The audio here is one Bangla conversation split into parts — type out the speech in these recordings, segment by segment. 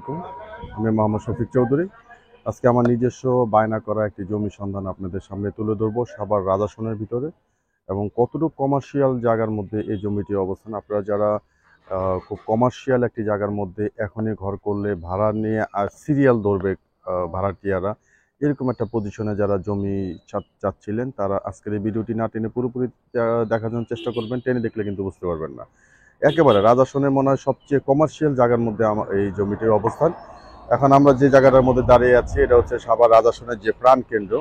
আলাইকুম। আমি মোহাম্মদ শফিক চৌধুরী। আজকে আমার নিজস্ব বায়না করা একটি জমি সন্ধান আপনাদের সামনে তুলে ধরবো সাভার রাজাসনের ভিতরে, এবং কতটুকু কমার্শিয়াল জায়গার মধ্যে এই জমিটির অবস্থান। আপনারা যারা খুব কমার্শিয়াল একটি জায়গার মধ্যে এখনই ঘর করলে ভাড়া নিয়ে আর সিরিয়াল ধরবে ভাড়াটিয়ারা, এরকম একটা পজিশনে যারা জমি চাচ্ছিলেন, তারা আজকের এই ভিডিওটি না টেনে পুরোপুরি দেখার জন্য চেষ্টা করবেন। টেনে দেখলে কিন্তু বুঝতে পারবেন না। একেবারে রাজাসনের মনে হয় সবচেয়ে কমার্শিয়াল জায়গার মধ্যে আমার এই জমিটির অবস্থান। এখন আমরা যে জায়গাটার মধ্যে দাঁড়িয়ে আছি, এটা হচ্ছে সাভার রাজাসনের যে প্রাণ কেন্দ্র,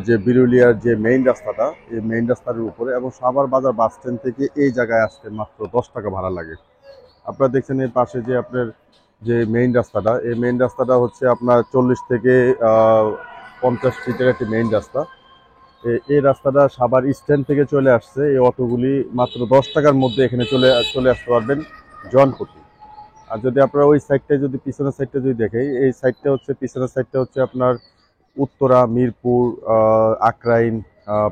যে বিরুলিয়ার যে মেইন রাস্তাটা, এই মেইন রাস্তার উপরে, এবং সাভার বাজার বাস স্ট্যান্ড থেকে এই জায়গায় আসতে মাত্র 10 টাকা ভাড়া লাগে। আপনারা দেখছেন এর পাশে যে আপনার যে মেইন রাস্তাটা, এই মেইন রাস্তাটা হচ্ছে আপনার 40 থেকে 50 ফিটের একটি মেইন রাস্তা। এই রাস্তাটা সাভার স্ট্যান্ড থেকে চলে আসছে। এই অটোগুলি মাত্র 10 টাকার মধ্যে এখানে চলে আসতে পারবেন জনপ্রতি। আর যদি আপনারা ওই সাইডটা, যদি পিছনের সাইডটা যদি দেখেন, এই সাইডটা হচ্ছে, পিছনের সাইডটা হচ্ছে আপনার উত্তরা, মিরপুর, আকরাইন,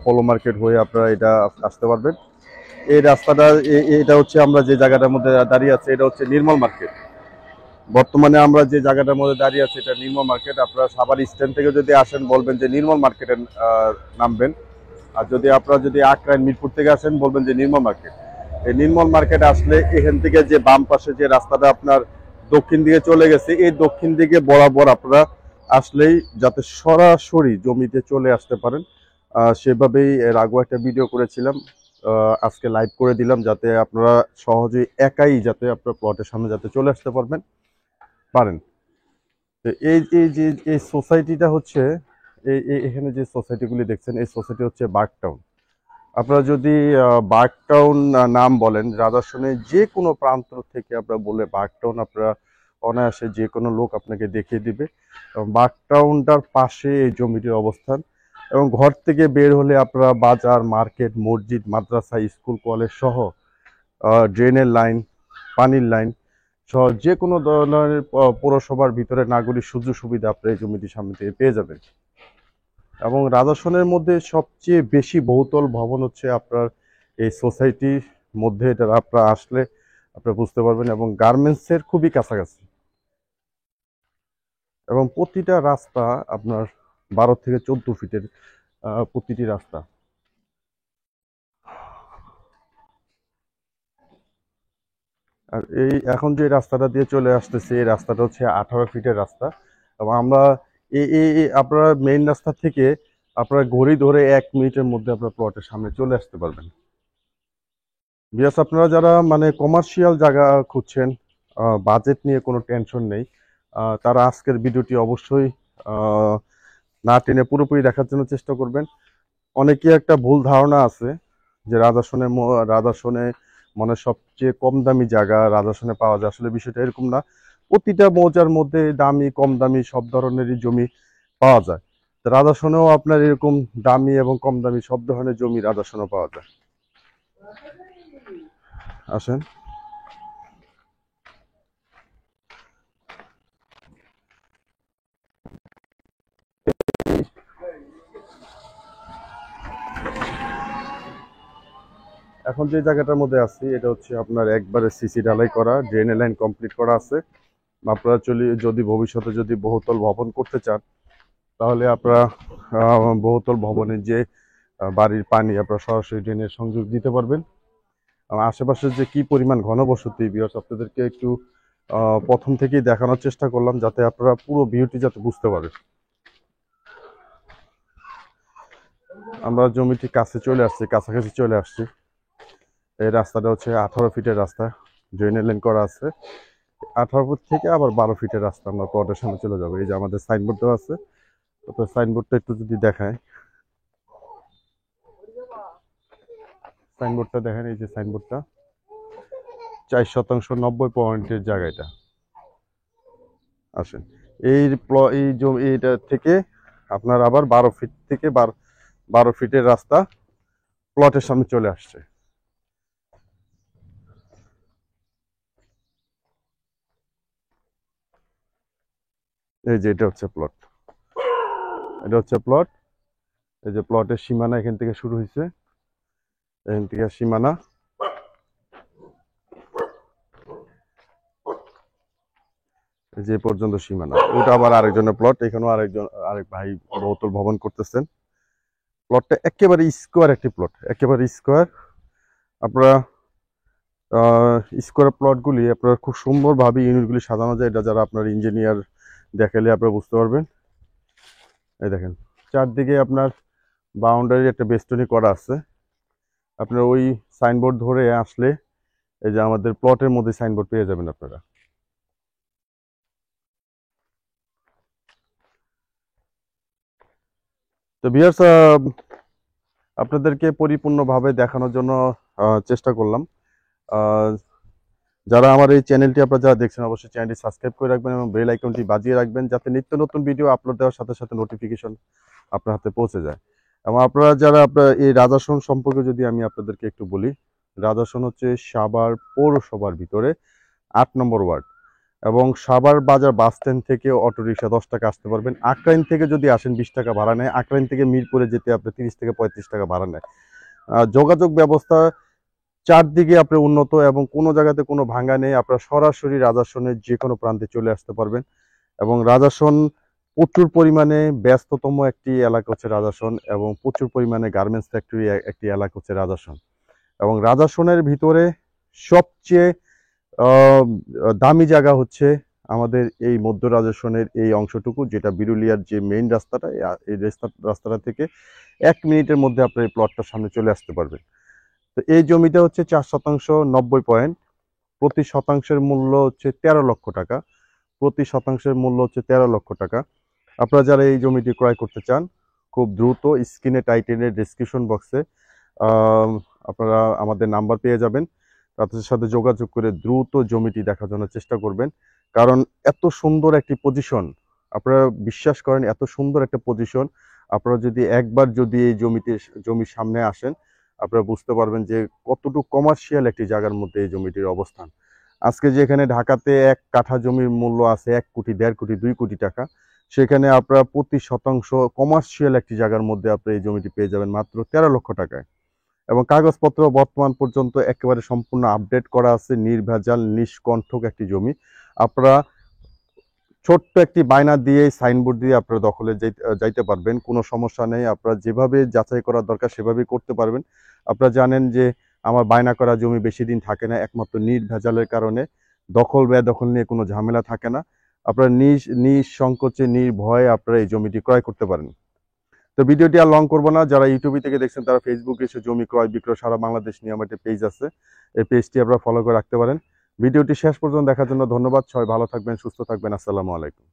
পলো মার্কেট হয়ে আপনারা এটা আসতে পারবেন। এই রাস্তাটা, এটা হচ্ছে আমরা যে জায়গাটার মধ্যে দাঁড়িয়ে আছি, এটা হচ্ছে নির্মল মার্কেট। বর্তমানে আমরা যে জায়গাটার মধ্যে দাঁড়িয়ে আছি, এটা নির্মল মার্কেট। আপনারা সাভার স্ট্যান্ড থেকে যদি আসেন, বলবেন যে নির্মল মার্কেটে নামবেন। আর যদি আপনারা যদি আকরাইন, মিরপুর থেকে আসেন, বলবেন যে নির্মল মার্কেট। এই নির্মল মার্কেট আসলে এখান থেকে যে বাম পাশে যে রাস্তাটা আপনার দক্ষিণ দিকে চলে গেছে, এই দক্ষিণ দিকে বরাবর আপনারা আসলেই যাতে সরাসরি জমিতে চলে আসতে পারেন, সেভাবেই এর আগেও একটা ভিডিও করেছিলাম, আজকে লাইভ করে দিলাম, যাতে আপনারা সহজেই একাই যাতে আপনার প্লটের সামনে যাতে চলে আসতে পারেন। তো এই যে এই সোসাইটিটা হচ্ছে, এখানে যে সোসাইটিগুলি দেখছেন, এই সোসাইটি হচ্ছে বার্কটাউন। আপনারা যদি বার্কটাউন নাম বলেন, রাজাসনে যে কোনো প্রান্ত থেকে আপনারা বললে বার্কটাউন, আপনারা অনায়াসে যে কোনো লোক আপনাকে দেখিয়ে দিবে। এবং বার্কটাউনটার পাশে এই জমিটির অবস্থান, এবং ঘর থেকে বের হলে আপনারা বাজার, মার্কেট, মসজিদ, মাদ্রাসা, স্কুল, কলেজ সহ ড্রেনের লাইন, পানির লাইন সহ যে কোনো ধরনের পৌরসভার ভিতরে নাগরিক সুযোগ সুবিধা আপনারা এই জমিটির সামনে থেকে পেয়ে যাবেন। এবং রাজাসনের মধ্যে সবচেয়ে বেশি বহুতল ভবন হচ্ছে আপনার এই সোসাইটির মধ্যে। এটা আপনারা আসলে আপনারা বুঝতে পারবেন, এবং গার্মেন্টসের খুবই কাছাকাছি, এবং প্রতিটা রাস্তা আপনার 12 থেকে 14 ফিটের প্রতিটি রাস্তা। আর এই এখন যে রাস্তাটা দিয়ে চলে আসতেছে, এই রাস্তাটা হচ্ছে 18 ফিটের রাস্তা। এবং আমরা আপনারা মেইন রাস্তা থেকে আপনারা ঘড়ি ধরে 1 মিনিটের মধ্যে আপনার প্লটের সামনে চলে আসতে পারবেন। বিয়াস, আপনারা যারা মানে কমার্শিয়াল জায়গা খুঁজছেন, বাজেট নিয়ে কোনো টেনশন নেই, তারা আজকের ভিডিওটি অবশ্যই না টেনে পুরোপুরি দেখার জন্য চেষ্টা করবেন। অনেকে একটা ভুল ধারণা আছে যে রাজাসনে মানে সবচেয়ে কম দামি জায়গা রাজাসনে পাওয়া যায়। আসলে বিষয়টা এরকম না। প্রতিটা মৌজার মধ্যে দামি কম দামি সব ধরনেরই জমি পাওয়া যায়। তো রাজাসনেও আপনার এরকম দামি এবং কম দামি সব ধরনের জমি রাজাসনেও পাওয়া যায়। আসেন। এখন যে জায়গাটার মধ্যে আছি, এটা হচ্ছে আপনার একবারে সিসি ঢালাই করা, ড্রেনের লাইন কমপ্লিট করা আছে। আপনারা যদি ভবিষ্যতে যদি বহুতল ভবন করতে চান, তাহলে আপনারা বহুতল ভবনের যে বাড়ির পানি আপনারা সরাসরি ড্রেনের সংযোগ দিতে পারবেন। আশেপাশে যে কি পরিমাণ ঘনবসতি, ভিউয়ার্স আপনাদেরকে একটু প্রথম থেকেই দেখানোর চেষ্টা করলাম, যাতে আপনারা পুরো ভিউটি যাতে বুঝতে পারেন। আমরা জমিটি কাছাকাছি চলে আসছি। এই রাস্তাটা হচ্ছে 18 ফিটের রাস্তা, ড্রেনের লাইন করা আছে। 18 ফুট থেকে আবার 12 ফিটের রাস্তা আমরা প্লটের সামনে চলে যাবো। এই যে আমাদের সাইনবোর্ড দেওয়া আছে, তো সাইনবোর্ডটা একটু যদি দেখায়, সাইনবোর্ডটা দেখেন, এই যে সাইনবোর্ডটা 4 শতাংশ 90 পয়েন্টের জায়গাটা। আসেন, এই জমি এইটা থেকে আপনার আবার 12 ফিট থেকে 12 ফিটের রাস্তা প্লটের সামনে চলে আসছে। এই যে এটা হচ্ছে প্লট, এটা হচ্ছে প্লট। এই যে প্লটের সীমানা এখান থেকে শুরু হয়েছে, এখান থেকে সীমানা। যে পর্যন্ত সীমানা। ওটা আবার আরেকজনের প্লট, এখানেও আরেক ভাই বহুতল ভবন করতেছেন। প্লটটা একেবারে স্কোয়ার একটি প্লট, একেবারে স্কোয়ার। আপনারা স্কোয়ার প্লটগুলি আপনারা খুব সুন্দরভাবে ইউনিটগুলি সাজানো যায়। এটা যারা আপনার ইঞ্জিনিয়ার দেখালে আপনারা বুঝতে পারবেন। এই দেখেন চারদিকে আপনার বাউন্ডারি একটা বেষ্টনী করা আছে। আপনার ওই সাইনবোর্ড ধরে আসলে এই যে আমাদের প্লটের মধ্যে সাইনবোর্ড পেয়ে যাবেন আপনারা। তো ভিউয়ার্স, আপনাদেরকে পরিপূর্ণভাবে দেখানোর জন্য চেষ্টা করলাম। আহ, যারা আমার এই চ্যানেলটি আপনারা যারা দেখছেন অবশ্যই চ্যানেলটি সাবস্ক্রাইব করে রাখবেন এবং বেল আইকনটি বাজিয়ে রাখবেন, যাতে নিত্য নতুন ভিডিও আপলোড দেওয়ার সাথে সাথে নোটিফিকেশন আপনার হাতে পৌঁছে যায়। এবং আপনারা যারা আপনার এই রাজাসন সম্পর্কে যদি আমি আপনাদেরকে একটু বলি, রাজাসন হচ্ছে সাভার পৌরসভার ভিতরে 8 নম্বর ওয়ার্ড, এবং সাভার বাজার বাস স্ট্যান্ড থেকে অটোরিকশা 10 টাকা আসতে পারবেন। আক্রাইন থেকে যদি আসেন 20 টাকা ভাড়া নেয়। আক্রাইন থেকে মিরপুরে যেতে আপনার 30 থেকে 35 টাকা ভাড়া নেয়। যোগাযোগ ব্যবস্থা চারদিকে আপনার উন্নত এবং কোনো জায়গাতে কোনো ভাঙা নেই। আপনারা সরাসরি রাজাসনের যে কোনো প্রান্তে চলে আসতে পারবেন। এবং রাজাসন প্রচুর পরিমাণে ব্যস্ততম একটি এলাকা হচ্ছে রাজাসন, এবং প্রচুর পরিমাণে গার্মেন্টস ফ্যাক্টরি একটি এলাকা হচ্ছে রাজাসন। এবং রাজাসনের ভিতরে সবচেয়ে দামি জায়গা হচ্ছে আমাদের এই মধ্য রাজাসনের এই অংশটুকু, যেটা বিরুলিয়ার যে মেইন রাস্তাটা, এই রাস্তাটা থেকে 1 মিনিটের মধ্যে আপনার এই প্লটটার সামনে চলে আসতে পারবেন। তো এই জমিটা হচ্ছে 4 শতাংশ 90 পয়েন্ট। প্রতি শতাংশের মূল্য হচ্ছে 13 লক্ষ টাকা। প্রতি শতাংশের মূল্য হচ্ছে 13 লক্ষ টাকা। আপনারা যারা এই জমিটি ক্রয় করতে চান, খুব দ্রুত স্ক্রিনে টাইটেনের ডেসক্রিপশন বক্সে আপনারা আমাদের নাম্বার পেয়ে যাবেন। তাদের সাথে যোগাযোগ করে দ্রুত জমিটি দেখার জন্য চেষ্টা করবেন। কারণ এত সুন্দর একটি পজিশন, আপনারা বিশ্বাস করেন, এত সুন্দর একটা পজিশন, আপনারা যদি একবার যদি এই জমির সামনে আসেন, আপনারা বুঝতে পারবেন যে কতটুকু কমার্শিয়াল একটি জায়গার মধ্যে এই জমিটির অবস্থান। আজকে যেখানে ঢাকাতে 1 কাঠা জমির মূল্য আছে 1 কোটি, 1.5 কোটি, 2 কোটি টাকা, সেখানে আপনারা প্রতি শতাংশ কমার্শিয়াল একটি জায়গার মধ্যে আপনি এই জমিটি পেয়ে যাবেন মাত্র 13 লক্ষ টাকায়। এবং কাগজপত্র বর্তমান পর্যন্ত একেবারে সম্পূর্ণ আপডেট করা আছে, নির্ভেজাল নিষ্কণ্ঠক একটি জমি। আপনারা ছোট্ট একটি বায়না দিয়ে সাইনবোর্ড দিয়ে আপনারা দখলে যাইতে পারবেন, কোনো সমস্যা নেই। আপনারা যেভাবে যাচাই করার দরকার সেভাবেই করতে পারবেন। আপনারা জানেন যে আমার বায়না করা জমি বেশি দিন থাকে না, একমাত্র নির্ভেজালের কারণে। দখল বেদখল নিয়ে কোনো ঝামেলা থাকে না। আপনারা নিঃসংকোচে নির্ভয়ে আপনারা এই জমিটি ক্রয় করতে পারেন। তো ভিডিওটি আর লং করবো না। যারা ইউটিউবে থেকে দেখছেন তারা ফেসবুকে এসে জমি ক্রয় বিক্রয় সারা বাংলাদেশ নিয়ে আমার একটা পেজ আছে, এই পেজটি আপনারা ফলো করে রাখতে পারেন। ভিডিওটি শেষ পর্যন্ত দেখার জন্য ধন্যবাদ। সবাই ভালো থাকবেন, সুস্থ থাকবেন। আসসালামু আলাইকুম।